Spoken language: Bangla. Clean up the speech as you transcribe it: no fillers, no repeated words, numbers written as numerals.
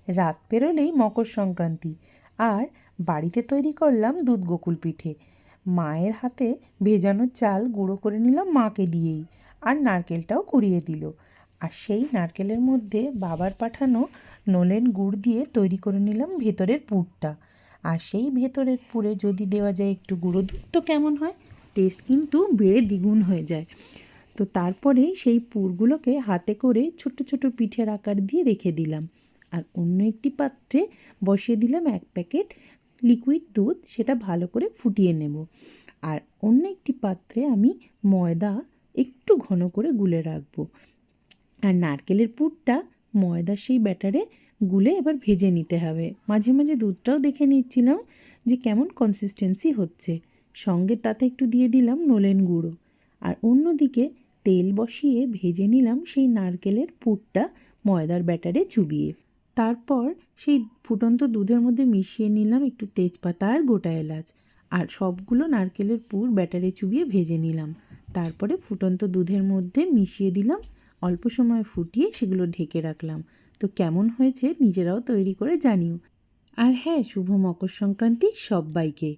রাত পেরোলেই মকর সংক্রান্তি, আর বাড়িতে তৈরি করলাম দুধ গোকুল পিঠে। মায়ের হাতে ভেজানো চাল গুঁড়ো করে নিলাম মাকে দিয়েই, আর নারকেলটাও কুড়িয়ে দিল। আর সেই নারকেলের মধ্যে বাবার পাঠানো নলেন গুড় দিয়ে তৈরি করে নিলাম ভেতরের পুরটা। আর সেই ভেতরের পুরে যদি দেওয়া যায় একটু গুঁড়ো দুধ তো কেমন হয়, টেস্ট কিন্তু বেড়ে দ্বিগুণ হয়ে যায়। তো তারপরে সেই পুরগুলোকে হাতে করে ছোট ছোট পিঠের আকার দিয়ে রেখে দিলাম। আর অন্য একটি পাত্রে বসিয়ে দিলাম 1 প্যাকেট লিকুইড দুধ, সেটা ভালো করে ফুটিয়ে নেব। আর অন্য একটি পাত্রে আমি ময়দা একটু ঘন করে গুলে রাখবো। আর নারকেলের পুরটা ময়দার সেই ব্যাটারে গুলে এবার ভেজে নিতে হবে। মাঝে মাঝে দুধটাও দেখে নিচ্ছিলাম যে কেমন কনসিস্টেন্সি হচ্ছে। সঙ্গে তাতে একটু দিয়ে দিলাম নলেন গুঁড়ো। আর অন্যদিকে তেল বসিয়ে ভেজে নিলাম সেই নারকেলের পুরটা ময়দার ব্যাটারে চুবিয়ে। তারপর সেই ফুটন্ত দুধের মধ্যে মিশিয়ে নিলাম একটু তেজপাতা আর গোটা এলাচ। আর সবগুলো নারকেলের পুর ব্যাটারে চুবিয়ে ভেজে নিলাম। তারপরে ফুটন্ত দুধের মধ্যে মিশিয়ে দিলাম, অল্প সময় ফুটিয়ে সেগুলো ঢেকে রাখলাম। তো কেমন হয়েছে নিজেরাও তৈরি করে জানিও। আর হ্যাঁ, শুভ মকর সংক্রান্তি সব্বাইকে।